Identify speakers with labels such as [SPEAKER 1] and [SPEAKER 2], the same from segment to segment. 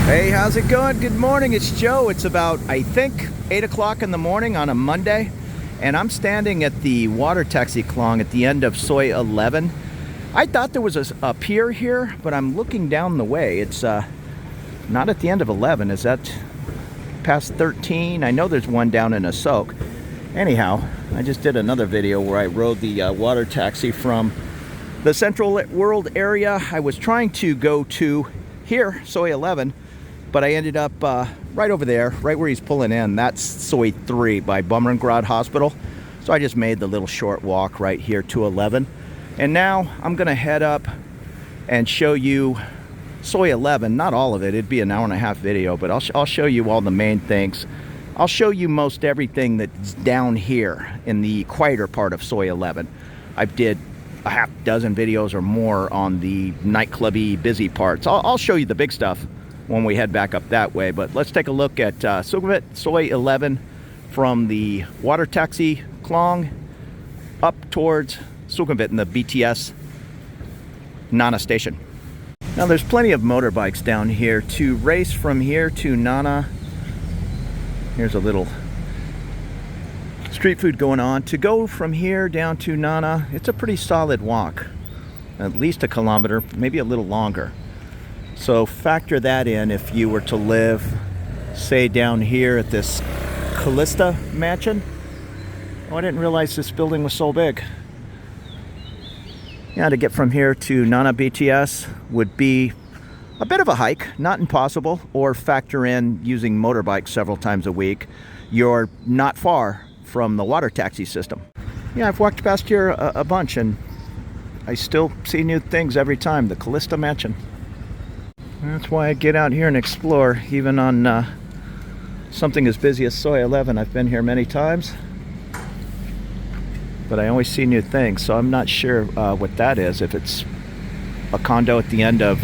[SPEAKER 1] Hey, how's it going? Good morning, it's Joe. It's about, I think, 8 o'clock in the morning on a Monday, and I'm standing at the water taxi klong at the end of Soi 11. I thought there was a pier here, but I'm looking down the way. It's not at the end of 11. Is that past 13? I know there's one down in Asok. Anyhow, I just did another video where I rode the water taxi from the Central World area. I was trying to go to here, Soi 11, but I ended up right over there, right where he's pulling in. That's Soi 3 by Bumrungrad Hospital. So I just made the little short walk right here to 11. And now I'm gonna head up and show you Soi 11, not all of it, it'd be an hour and a half video, but I'll show you all the main things. I'll show you most everything that's down here in the quieter part of Soi 11. I did a half dozen videos or more on the nightclubby busy parts. I'll show you the big stuff when we head back up that way, but let's take a look at Sukhumvit Soi 11 from the water taxi klong up towards Sukhumvit in the BTS Nana station. Now there's plenty of motorbikes down here. To race from here to Nana, here's a little street food going on. To go from here down to Nana, it's a pretty solid walk, at least a kilometer, maybe a little longer. So factor that in if you were to live, say, down here at this Callista mansion. Oh, I didn't realize this building was so big. Yeah, to get from here to Nana BTS would be a bit of a hike, not impossible, or factor in using motorbikes several times a week. You're not far from the water taxi system. Yeah, I've walked past here a bunch and I still see new things every time. The Callista mansion. That's why I get out here and explore, even on something as busy as Soi 11. I've been here many times, but I always see new things, so I'm not sure what that is. If it's a condo at the end of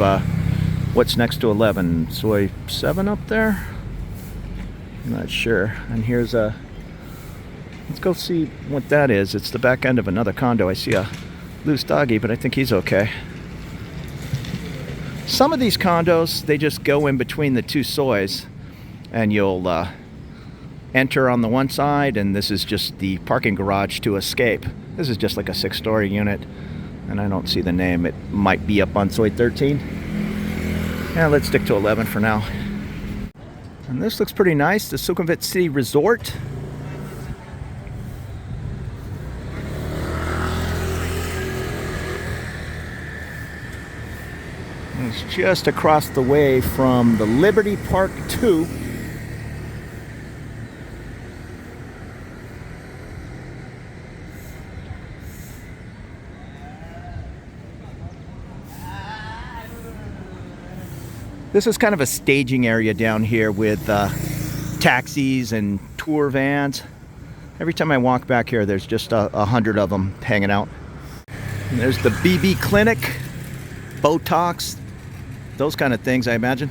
[SPEAKER 1] what's next to 11, Soi 7 up there? I'm not sure. And here's a, let's go see what that is. It's the back end of another condo. I see a loose doggy, but I think he's okay. Some of these condos, they just go in between the two sois, and you'll enter on the one side, and this is just the parking garage to escape. This is just like a 6-story unit, and I don't see the name. It might be up on Soi 13. Yeah, let's stick to 11 for now. And this looks pretty nice, the Sukhumvit City Resort. It's just across the way from the Liberty Park 2. This is kind of a staging area down here with taxis and tour vans. Every time I walk back here, there's just 100 of them hanging out. And there's the BB Clinic, Botox, those kind of things, I imagine.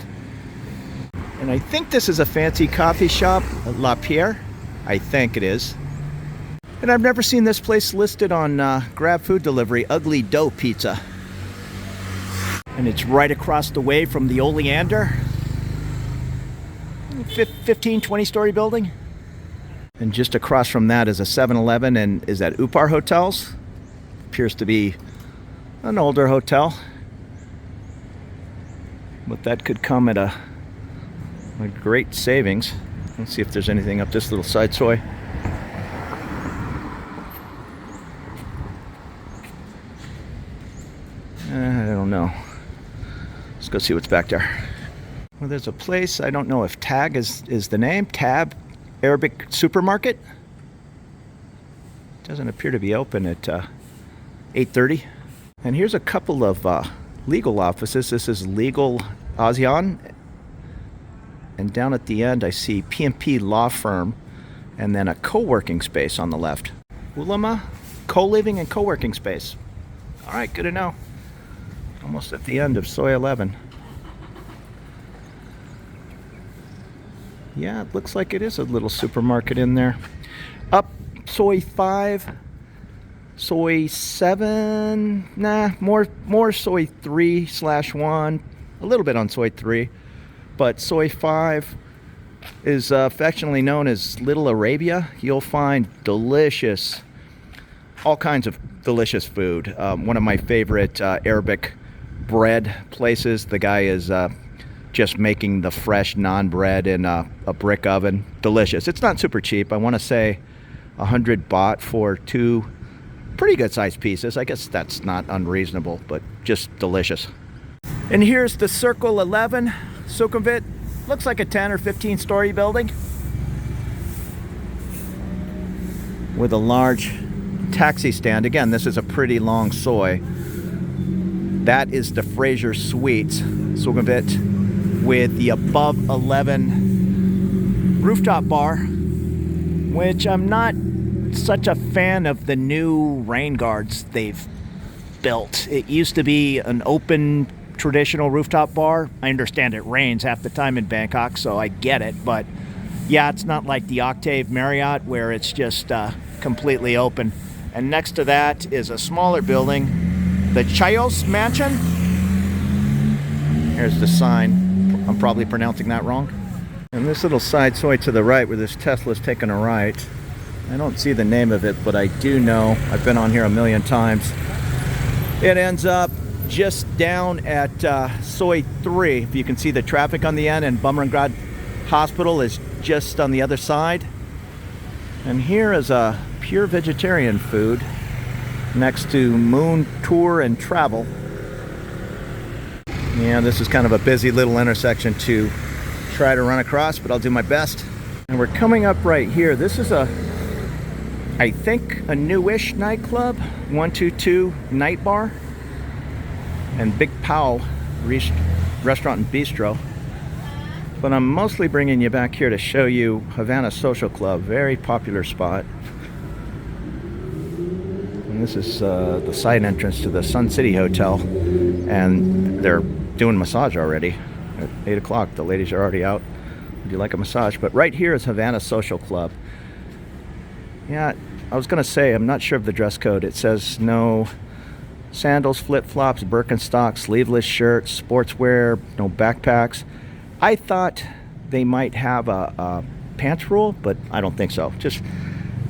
[SPEAKER 1] And I think this is a fancy coffee shop, La Pierre. I think it is. And I've never seen this place listed on Grab Food Delivery, Ugly Dough Pizza. And it's right across the way from the Oleander. 15, 20-story building. And just across from that is a 7-Eleven, and is that Upar Hotels? Appears to be an older hotel. But that could come at a great savings. Let's see if there's anything up this little side soi. I don't know. Let's go see what's back there. Well, there's a place, I don't know if Tag is the name. Tab Arabic Supermarket. Doesn't appear to be open at 8:30. And here's a couple of legal offices. This is Legal ASEAN, and down at the end I see P&P Law Firm, and then a co-working space on the left. Ulama co-living and co-working space. All right, good to know. Almost at the end of Soi 11. Yeah, it looks like it is a little supermarket in there. Up Soi 5. Soi 7, nah, more Soi 3/1, a little bit on Soi 3. but Soi 5 is affectionately known as Little Arabia. You'll find all kinds of delicious food. One of my favorite Arabic bread places. The guy is just making the fresh naan bread in a brick oven. Delicious. It's not super cheap. I want to say 100 baht for 2 pretty good sized pieces. I guess that's not unreasonable, but just delicious. And here's the Circle 11 Sukhumvit. Looks like a 10 or 15 story building with a large taxi stand. Again, this is a pretty long Soi. That is the Fraser Suites Sukhumvit with the above 11 rooftop bar, which I'm not such a fan of the new rain guards they've built. It used to be an open traditional rooftop bar. I understand it rains half the time in Bangkok, so I get it, but yeah, it's not like the Octave Marriott where it's just completely open. And next to that is a smaller building, the Chayos Mansion. Here's the sign. I'm probably pronouncing that wrong. And this little side Soi to the right where this Tesla's taking a right, I don't see the name of it, but I do know, I've been on here a million times. It ends up just down at Soi 3. If you can see the traffic on the end, and Bumrungrad Hospital is just on the other side. And here is a pure vegetarian food next to Moon Tour and Travel. Yeah, this is kind of a busy little intersection to try to run across, but I'll do my best. And we're coming up right here. This is I think a newish nightclub, 122 Night Bar and Big Pow Restaurant and Bistro. But I'm mostly bringing you back here to show you Havana Social Club, very popular spot. And this is the side entrance to the Sun City Hotel, and they're doing massage already at 8 o'clock. The ladies are already out. Would you like a massage? But right here is Havana Social Club. Yeah, I was gonna say, I'm not sure of the dress code. It says no sandals, flip-flops, Birkenstocks, sleeveless shirts, sportswear, no backpacks. I thought they might have a pants rule, but I don't think so. Just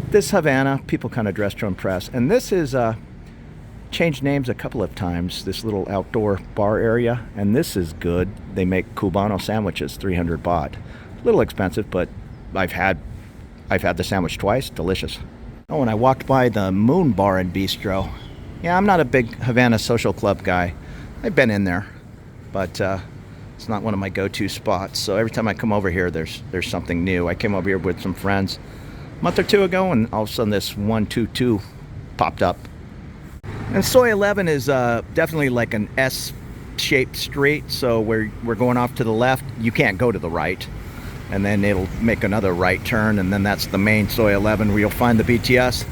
[SPEAKER 1] this Havana, people kind of dress to impress. And this is changed names a couple of times, this little outdoor bar area, and this is good. They make Cubano sandwiches, 300 baht. A little expensive, but I've had the sandwich twice, delicious. Oh, and I walked by the Moon Bar and Bistro. Yeah, I'm not a big Havana Social Club guy. I've been in there, but it's not one of my go-to spots. So every time I come over here, there's something new. I came over here with some friends a month or two ago, and all of a sudden this 122 popped up. And Soi 11 is definitely like an S-shaped street. So we're going off to the left. You can't go to the right. And then it'll make another right turn, and then that's the main Soi 11 where you'll find the BTS.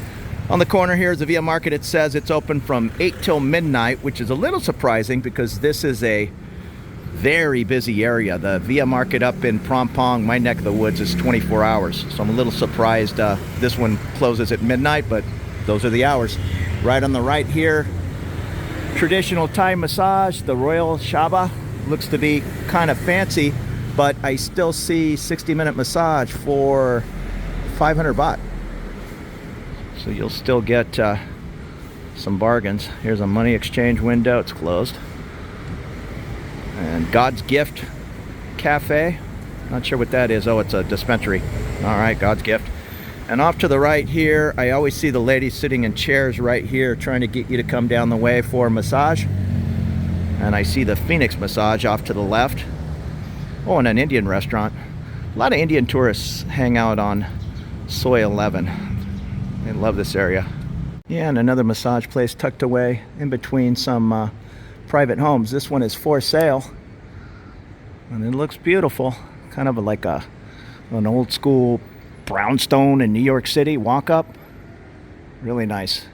[SPEAKER 1] On the corner here is the Via Market. It says it's open from 8 till midnight, which is a little surprising because this is a very busy area. The Via Market up in Prompong, my neck of the woods, is 24 hours. So I'm a little surprised this one closes at midnight, but those are the hours. Right on the right here, traditional Thai massage, the Royal Shaba. Looks to be kind of fancy, but I still see 60-minute massage for 500 baht. So you'll still get some bargains. Here's a money exchange window. It's closed. And God's Gift Cafe. Not sure what that is. Oh, it's a dispensary. All right, God's Gift. And off to the right here, I always see the ladies sitting in chairs right here trying to get you to come down the way for a massage. And I see the Phoenix Massage off to the left. Oh, and an Indian restaurant. A lot of Indian tourists hang out on Soi 11. They love this area. Yeah, and another massage place tucked away in between some private homes. This one is for sale. And it looks beautiful. Kind of like an old school brownstone in New York City walk up. Really nice.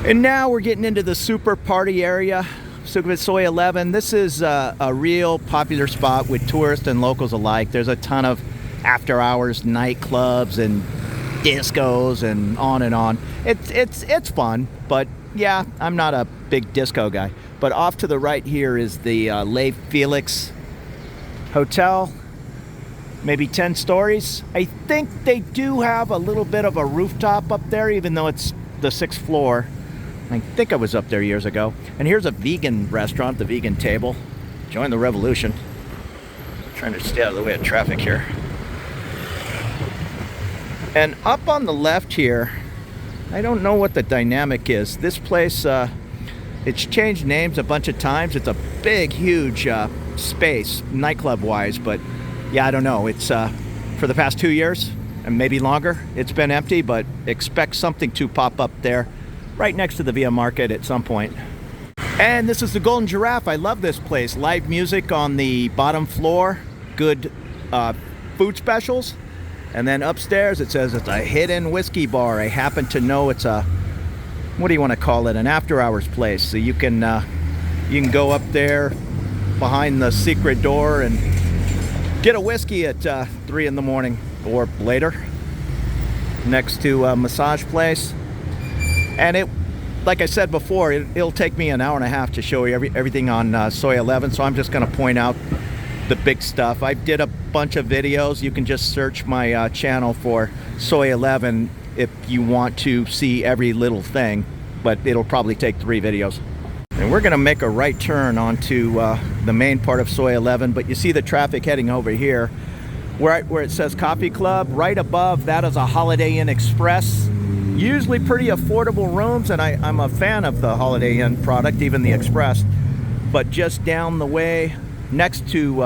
[SPEAKER 1] And now we're getting into the super party area. Sukhumvit Soi 11. This is a real popular spot with tourists and locals alike. There's a ton of after hours nightclubs and discos and on and on. It's fun, but yeah, I'm not a big disco guy. But off to the right here is the Le Felix hotel, maybe 10 stories. I think they do have a little bit of a rooftop up there, even though it's the 6th floor. I think I was up there years ago. And here's a vegan restaurant, the Vegan Table. Join the revolution. Trying to stay out of the way of traffic here. And up on the left here, I don't know what the dynamic is. This place, it's changed names a bunch of times. It's a big, huge space, nightclub-wise, but yeah, I don't know. It's for the past 2 years, and maybe longer, it's been empty, but expect something to pop up there right next to the Via Market at some point. And this is the Golden Giraffe. I love this place. Live music on the bottom floor, good food specials. And then upstairs it says it's a hidden whiskey bar. I happen to know it's a, what do you want to call it, an after hours place. So you can go up there behind the secret door and get a whiskey at 3 in the morning or later. Next to a massage place. And it, like I said before, it'll take me an hour and a half to show you everything on Soi 11, so I'm just going to point out the big stuff. I did a bunch of videos. You can just search my channel for Soi 11 if you want to see every little thing, but it'll probably take 3 videos. And we're going to make a right turn onto the main part of Soi 11, but you see the traffic heading over here where it says Coffee Club. Right above that is a Holiday Inn Express. Usually pretty affordable rooms, and I'm a fan of the Holiday Inn product, even the Express. But just down the way, next to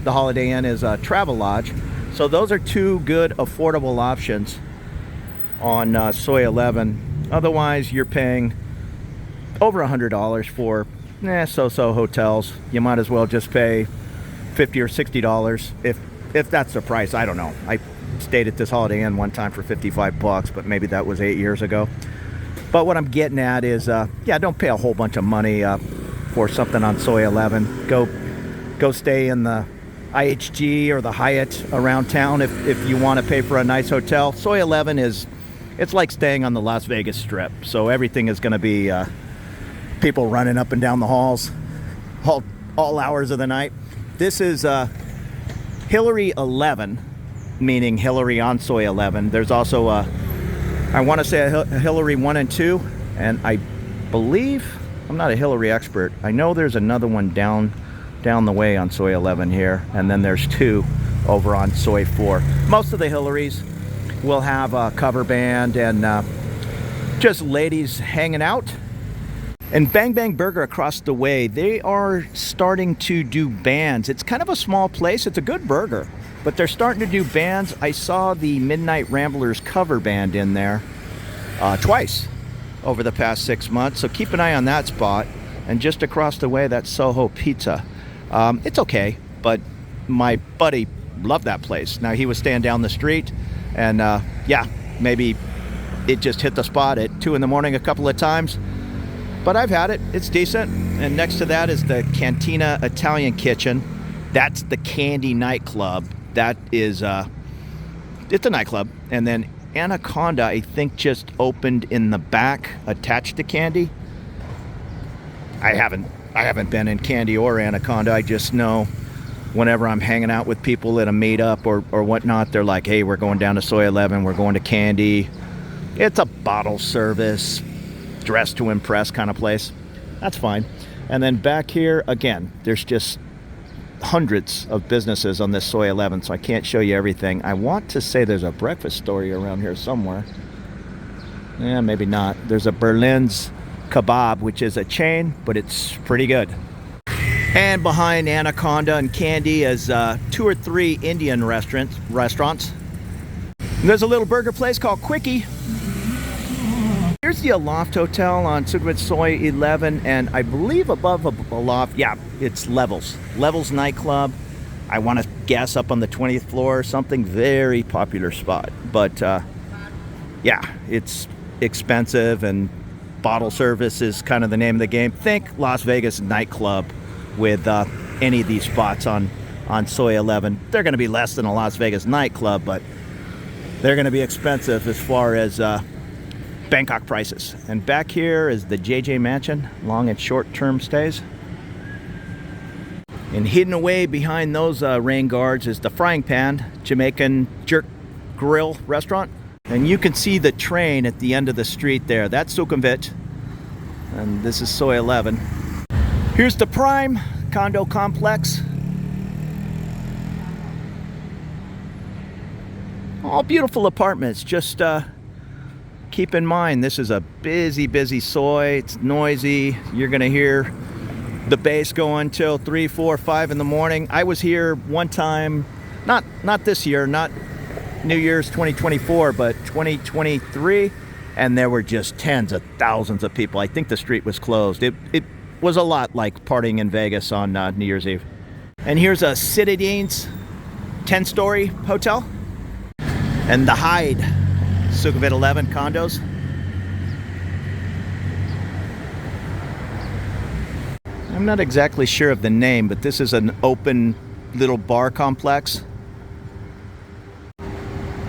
[SPEAKER 1] the Holiday Inn, is a Travel Lodge. So those are 2 good affordable options on Soi 11. Otherwise, you're paying over $100 for so-so hotels. You might as well just pay $50 or $60 if that's the price. I don't know. I stayed at this Holiday Inn one time for $55, but maybe that was 8 years ago. But what I'm getting at is, yeah, don't pay a whole bunch of money for something on Soi 11. Go stay in the IHG or the Hyatt around town if you want to pay for a nice hotel. Soi 11 it's like staying on the Las Vegas Strip. So everything is going to be people running up and down the halls all hours of the night. This is Hillary 11. Meaning Hillary on Soi 11. There's also I want to say a Hillary 1 and 2, and I believe, I'm not a Hillary expert, I know there's another one down the way on Soi 11 here, and then there's 2 over on Soi 4. Most of the Hillarys will have a cover band and just ladies hanging out. And Bang Bang Burger across the way, they are starting to do bands. It's kind of a small place. It's a good burger, but they're starting to do bands. I saw the Midnight Ramblers cover band in there twice over the past 6 months. So keep an eye on that spot. And just across the way, that's Soho Pizza. It's okay, but my buddy loved that place. Now, he was staying down the street, and yeah, maybe it just hit the spot at 2 in the morning a couple of times. But I've had it. It's decent. And next to that is the Cantina Italian Kitchen. That's the Candy nightclub. That is, it's a nightclub. And then Anaconda, I think, just opened in the back, attached to Candy. I haven't been in Candy or Anaconda. I just know whenever I'm hanging out with people at a meetup or whatnot, they're like, hey, we're going down to Soi 11. We're going to Candy. It's a bottle service, dress to impress kind of place. That's fine. And then back here, again, there's just hundreds of businesses on this Soi 11, so I can't show you everything. I want to say there's a breakfast story around here somewhere. Yeah, maybe not. There's a Berlin's Kebab, which is a chain, but it's pretty good. And behind Anaconda and Candy is 2 or 3 Indian restaurants. And there's a little burger place called Quickie. Here's the Aloft Hotel on Sukhumvit Soi 11, and I believe above Aloft, yeah, it's Levels. Levels nightclub. I want to guess up on the 20th floor or something. Very popular spot. But yeah, it's expensive, and bottle service is kind of the name of the game. Think Las Vegas nightclub with any of these spots on Soi 11. They're going to be less than a Las Vegas nightclub, but they're going to be expensive as far as Bangkok prices. And back here is the JJ Mansion, long and short-term stays. And hidden away behind those rain guards is the Frying Pan Jamaican Jerk Grill restaurant. And you can see the train at the end of the street there. That's Sukhumvit. And this is Soi 11. Here's the Prime condo complex. All beautiful apartments. Just keep in mind, this is a busy Soi. It's noisy. You're gonna hear the bass going till 3, 4, 5 in the morning. I was here one time, not this year, not New Year's 2024, but 2023, and there were just tens of thousands of people. I think the street was closed. It was a lot like partying in Vegas on New Year's Eve. And here's a Citadines 10-story hotel, and the Hyde Sukhumvit 11 condos. I'm not exactly sure of the name, but this is an open little bar complex.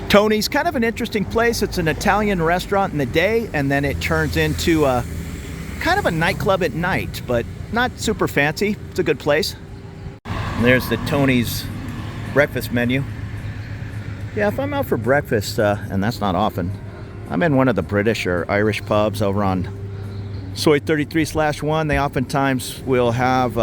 [SPEAKER 1] Tony's kind of an interesting place. It's an Italian restaurant in the day, and then it turns into a kind of a nightclub at night, but not super fancy. It's a good place. And there's the Tony's breakfast menu. Yeah, if I'm out for breakfast, and that's not often, I'm in one of the British or Irish pubs over on Soi 33/1. They oftentimes will have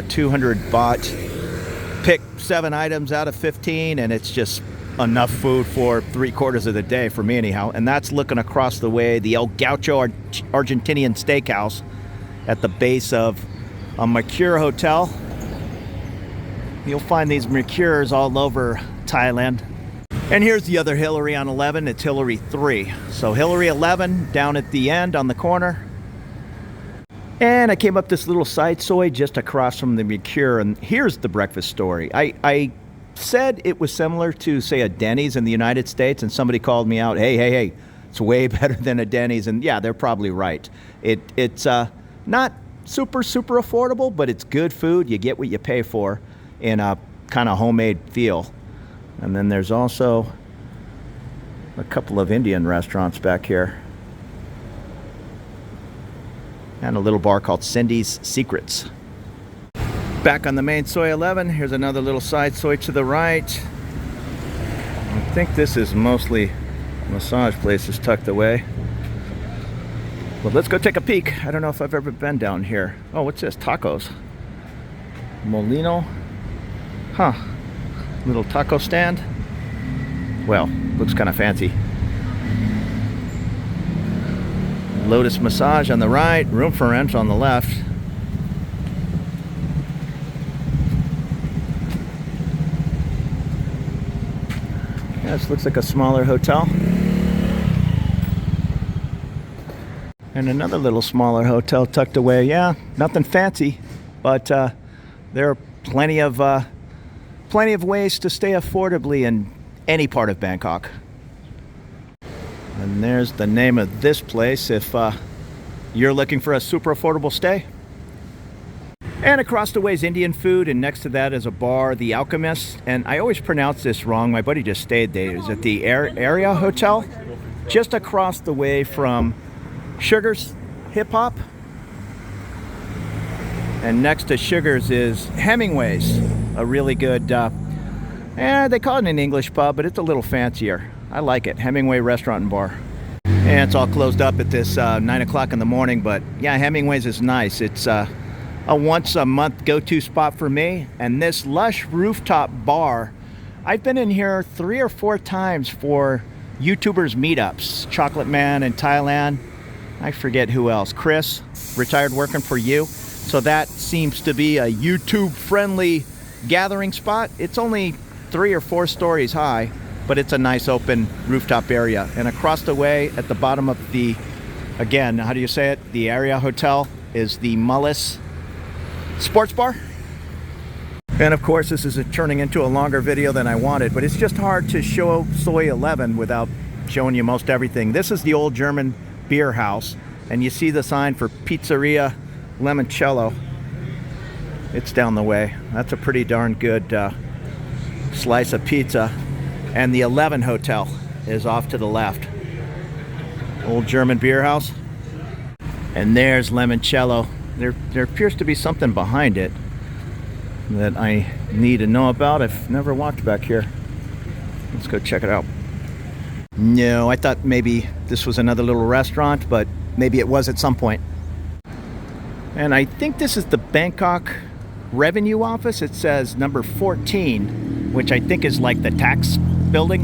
[SPEAKER 1] 200 baht, pick 7 items out of 15, and it's just enough food for 3/4 of the day, for me anyhow. And that's looking across the way, the El Gaucho Argentinian Steakhouse at the base of a Mercure hotel. You'll find these Mercures all over Thailand. And here's the other Hillary on 11. It's Hillary 3. So Hillary 11 down at the end on the corner. And I came up this little side Soi just across from the Mercure, and here's the breakfast story. I said it was similar to, say, a Denny's in the United States, and somebody called me out, hey, it's way better than a Denny's, and yeah, they're probably right. It's not super affordable, but it's good food. You get what you pay for in a kind of homemade feel. And then there's also a couple of Indian restaurants back here. And a little bar called Cindy's Secrets. Back on the main Soi 11, here's another little side Soi to the right. I think this is mostly massage places tucked away. Well, let's go take a peek. I don't know if I've ever been down here. Oh, what's this? Tacos. Molino. Huh. Little taco stand. Well, looks kind of fancy. Lotus Massage on the right, Room for Rent on the left. Yeah, this looks like a smaller hotel. And another little smaller hotel tucked away. Yeah, nothing fancy, but there are plenty of ways to stay affordably in any part of Bangkok. And there's the name of this place if you're looking for a super affordable stay. And across the way is Indian food, and next to that is a bar, The Alchemist. And I always pronounce this wrong. My buddy just stayed there. It's at the Area Hotel, just across the way from Sugar's Hip Hop. And next to Sugar's is Hemingway's, a really good, they call it an English pub, but it's a little fancier. I like it. Hemingway Restaurant and Bar. And it's all closed up at this 9 o'clock in the morning, but yeah, Hemingway's is nice. It's a once a month go-to spot for me. And this lush rooftop bar, I've been in here 3 or 4 times for YouTubers meetups. Chocolate Man in Thailand. I forget who else. Chris, retired working for you. So that seems to be a YouTube-friendly gathering spot. It's only 3 or 4 stories high, but it's a nice open rooftop area. And across the way at the bottom of the, again, how do you say it? The Area Hotel is the Mullis Sports Bar. And of course, this is turning into a longer video than I wanted, but it's just hard to show Soi 11 without showing you most everything. This is the old German beer house, and you see the sign for Pizzeria Limoncello. It's down the way. That's a pretty darn good slice of pizza. And the 11 Hotel is off to the left. Old German beer house. And there's Limoncello. There appears to be something behind it. that I need to know about. I've never walked back here. Let's go check it out. No, I thought maybe this was another little restaurant, but maybe it was at some point. And I think this is the Bangkok Revenue Office. It says number 14, which I think is like the tax building.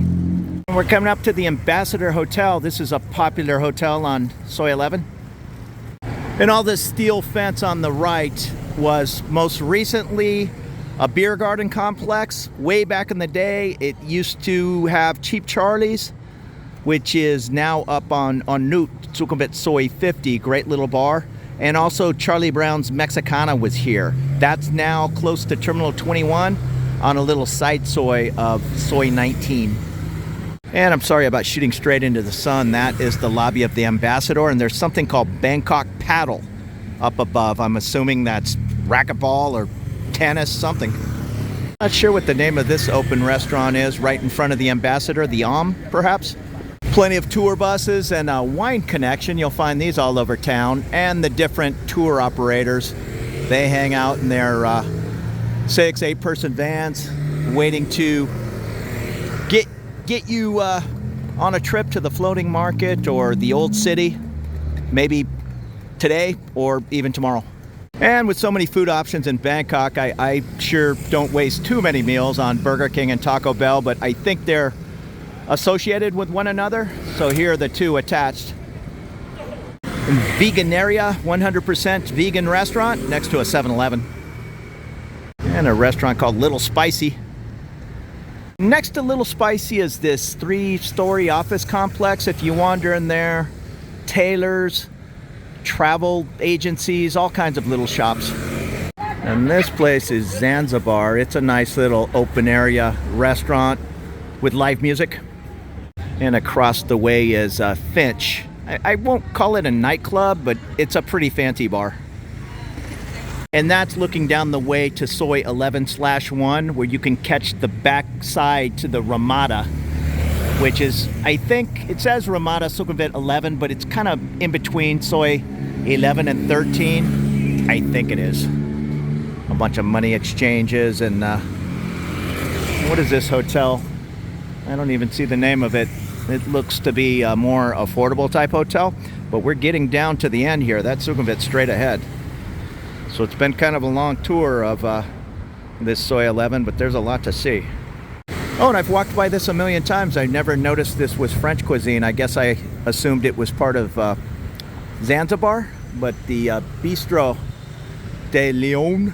[SPEAKER 1] And we're coming up to the Ambassador Hotel. This is a popular hotel on Soi 11. And all this steel fence on the right was most recently a beer garden complex. Way back in the day, it used to have Cheap Charlie's, which is now up on Newt, Sukhumvit Soi 50, great little bar. And also Charlie Brown's Mexicana was here. That's now close to Terminal 21 on a little side soi of Soi 19. And I'm sorry about shooting straight into the sun. That is the lobby of the Ambassador, and there's something called Bangkok Paddle up above. I'm assuming that's racquetball or tennis, something. Not sure what the name of this open restaurant is right in front of the Ambassador, the perhaps? Plenty of tour buses and a wine connection. You'll find these all over town, and the different tour operators. They hang out in their 6-8 person vans waiting to get you on a trip to the floating market or the old city, maybe today or even tomorrow. And with so many food options in Bangkok, I sure don't waste too many meals on Burger King and Taco Bell, but I think they're associated with one another, so here are the two attached. Veganeria, 100% vegan restaurant next to a 7-Eleven. And a restaurant called Little Spicy. Next to Little Spicy is this 3-story office complex. If you wander in there, tailors, travel agencies, all kinds of little shops. And this place is Zanzibar. It's a nice little open area restaurant with live music. And across the way is Finch. I won't call it a nightclub, but it's a pretty fancy bar. And that's looking down the way to Soi 11/1, where you can catch the back side to the Ramada, which is, I think, it says Ramada Sukhumvit 11, but it's kind of in between Soi 11 and 13. I think it is. A bunch of money exchanges and what is this hotel? I don't even see the name of it. It looks to be a more affordable type hotel, but we're getting down to the end here. That's Sukhumvit straight ahead. So it's been kind of a long tour of this Soi 11, but there's a lot to see. Oh, and I've walked by this a million times. I never noticed this was French cuisine. I guess I assumed it was part of Zanzibar, but the Bistro de Leon.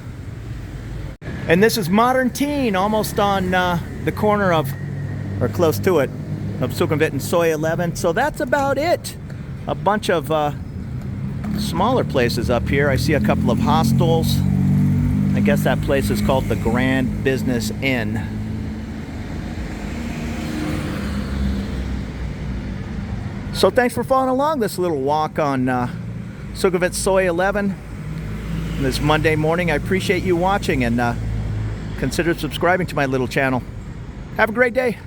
[SPEAKER 1] And this is Modern Teen, almost on the corner of, or close to it, of Sukhumvit and Soi 11. So that's about it. A bunch of smaller places up here. I see a couple of hostels. I guess that place is called the Grand Business Inn. So thanks for following along this little walk on Sukhumvit Soi 11 this Monday morning. I appreciate you watching, and consider subscribing to my little channel. Have a great day.